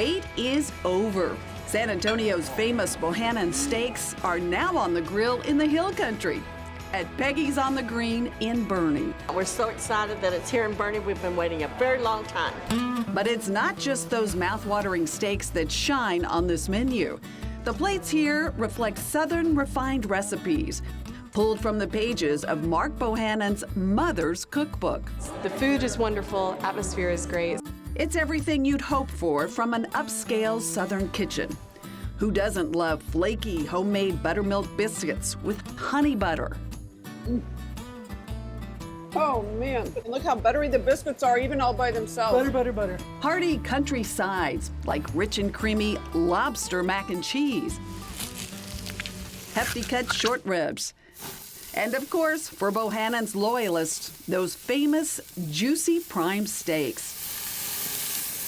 wait is over. San Antonio's famous Bohanan steaks are now on the grill in the Hill Country at Peggy's on the Green in Boerne. We're so excited that it's here in Boerne. We've been waiting a very long time. But it's not just those mouth-watering steaks that shine on this menu. The plates here reflect Southern refined recipes, pulled from the pages of Mark Bohanan's mother's cookbook. The food is wonderful, atmosphere is great. It's everything you'd hope for from an upscale Southern kitchen. Who doesn't love flaky homemade buttermilk biscuits with honey butter? Oh man, look how buttery the biscuits are, even all by themselves. Butter, butter, butter. Hearty country sides like rich and creamy lobster mac and cheese, hefty cut short ribs, and of course, for Bohanan's loyalists, those famous juicy prime steaks.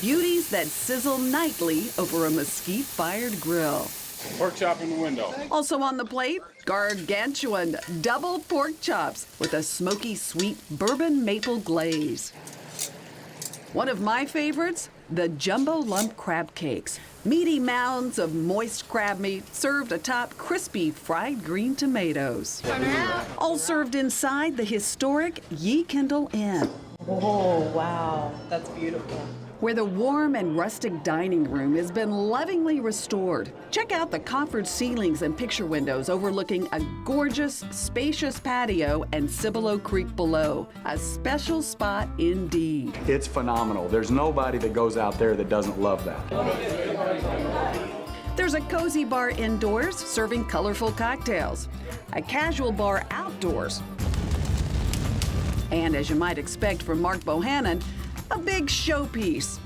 Beauties that sizzle nightly over a mesquite-fired grill. Pork chop in the window. Also on the plate, gargantuan double pork chops with a smoky sweet bourbon maple glaze. One of my favorites, the jumbo lump crab cakes. Meaty mounds of moist crab meat served atop crispy fried green tomatoes. All served inside the historic Ye Kendall Inn. Oh, wow, that's beautiful. Where the warm and rustic dining room has been lovingly restored. Check out the coffered ceilings and picture windows overlooking a gorgeous, spacious patio and Cibolo Creek below. A special spot indeed. It's phenomenal. There's nobody that goes out there that doesn't love that. There's a cozy bar indoors serving colorful cocktails, a casual bar outdoors, and as you might expect from Mark Bohanan, a big showpiece,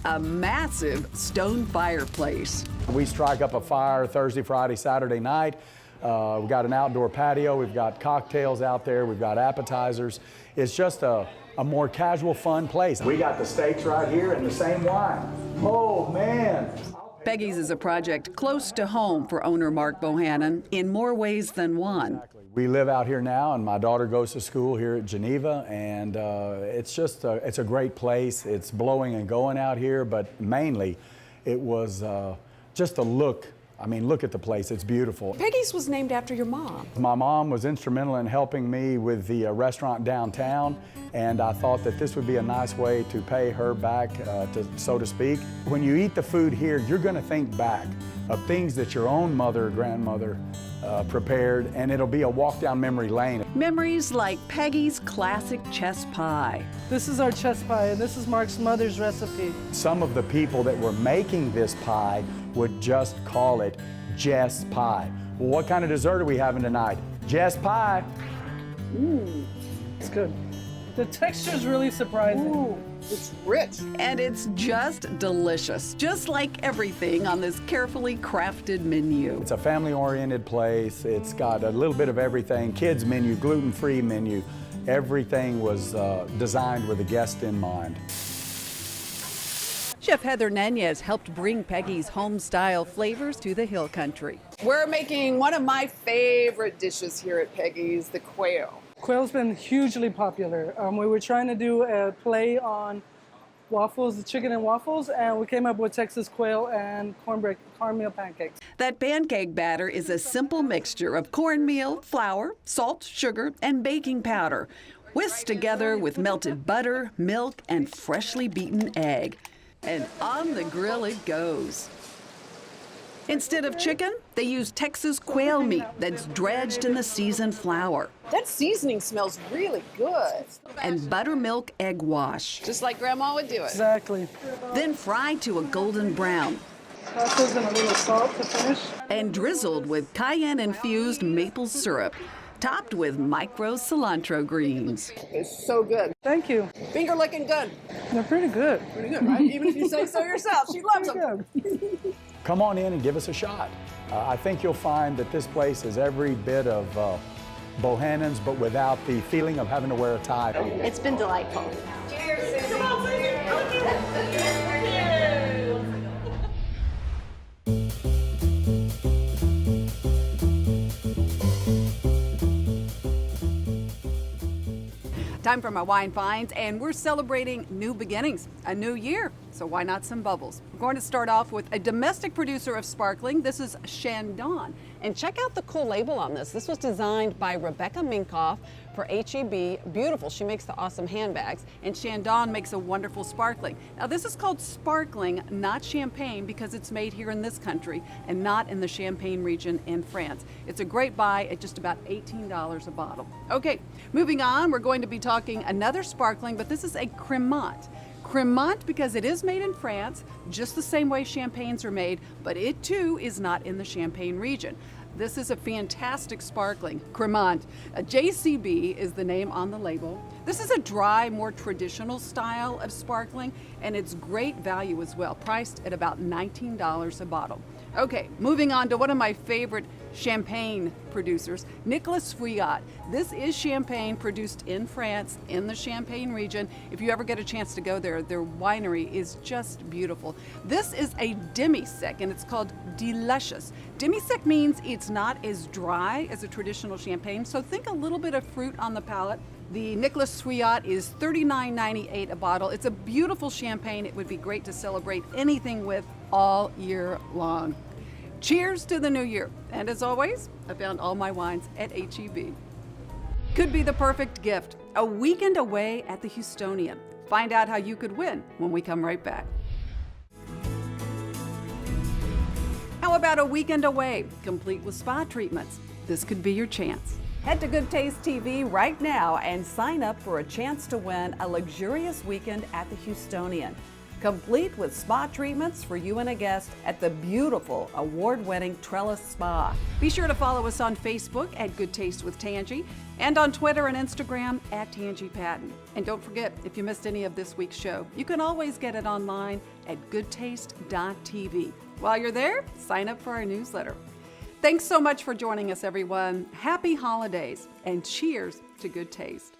a massive stone fireplace. We strike up a fire Thursday, Friday, Saturday night. We've got an outdoor patio. We've got cocktails out there. We've got appetizers. It's just a more casual, fun place. We got the steaks right here and the same wine. Oh, man. Peggy's is a project close to home for owner Mark Bohanan in more ways than one. We live out here now, and my daughter goes to school here at Geneva, and it's a great place. It's blowing and going out here, but mainly it was just a look. I mean, look at the place. It's beautiful. Peggy's was named after your mom. My mom was instrumental in helping me with the restaurant downtown, and I thought that this would be a nice way to pay her back, so to speak. When you eat the food here, you're going to think back of things that your own mother or grandmother prepared, and it'll be a walk down memory lane. Memories like Peggy's classic chess pie. This is our chess pie, and this is Mark's mother's recipe. Some of the people that were making this pie would just call it Jess pie. Well, what kind of dessert are we having tonight? Jess pie. It's good. The texture's really surprising. Ooh, it's rich. And it's just delicious, just like everything on this carefully crafted menu. It's a family-oriented place. It's got a little bit of everything. Kids menu, gluten-free menu. Everything was designed with the guest in mind. Chef Heather Nunez helped bring Peggy's home-style flavors to the Hill Country. We're making one of my favorite dishes here at Peggy's, the quail. Quail's been hugely popular. We were trying to do a play on waffles, the chicken and waffles, and we came up with Texas quail and cornmeal pancakes. That pancake batter is a simple mixture of cornmeal, flour, salt, sugar, and baking powder, whisked together with melted butter, milk, and freshly beaten egg. And on the grill it goes. Instead of chicken, they use Texas quail meat that's dredged in the seasoned flour. That seasoning smells really good. And buttermilk egg wash. Just like Grandma would do it. Exactly. Then fried to a golden brown. Tacos and a little salt to finish. And drizzled with cayenne-infused maple syrup, topped with micro cilantro greens. It's so good. Thank you. Finger licking good. They're pretty good. Pretty good, right? Even if you say so yourself. She loves them. Come on in and give us a shot. I think you'll find that this place is every bit of Bohanan's, but without the feeling of having to wear a tie. It's been delightful. Cheers. Come on, Time for my wine finds, and we're celebrating new beginnings, a new year. so why not some bubbles? We're going to start off with a domestic producer of sparkling. This is Shandon. And check out the cool label on this. This was designed by Rebecca Minkoff for HEB. Beautiful. She makes the awesome handbags. And Shandon makes a wonderful sparkling. Now this is called sparkling, not champagne, because it's made here in this country and not in the Champagne region in France. It's a great buy at just about $18 a bottle. Okay, moving on, we're going to be talking another sparkling, but this is a Cremant. Cremant because it is made in France, just the same way champagnes are made, but it too is not in the Champagne region. This is a fantastic sparkling, Cremant. JCB is the name on the label. This is a dry, more traditional style of sparkling, and it's great value as well, priced at about $19 a bottle. Okay, moving on to one of my favorite champagne producers, Nicolas Fouillat. This is champagne produced in France, in the Champagne region. If you ever get a chance to go there, their winery is just beautiful. This is a demi-sec, and it's called Delicious. Demi-sec means it's not as dry as a traditional champagne, so think a little bit of fruit on the palate. The Nicolas Fouillat is $39.98 a bottle. It's a beautiful champagne. It would be great to celebrate anything with all year long. Cheers to the new year. And as always, I found all my wines at HEB. Could be the perfect gift. A weekend away at the Houstonian. Find out how you could win when we come right back. How about a weekend away, complete with spa treatments? This could be your chance. Head to Goodtaste TV right now and sign up for a chance to win a luxurious weekend at the Houstonian, complete with spa treatments for you and a guest at the beautiful award-winning Trellis Spa. Be sure to follow us on Facebook at Good Taste with Tanji and on Twitter and Instagram at Tanji Patton. And don't forget, if you missed any of this week's show, you can always get it online at goodtaste.tv. While you're there, sign up for our newsletter. Thanks so much for joining us, everyone. Happy holidays and cheers to good taste.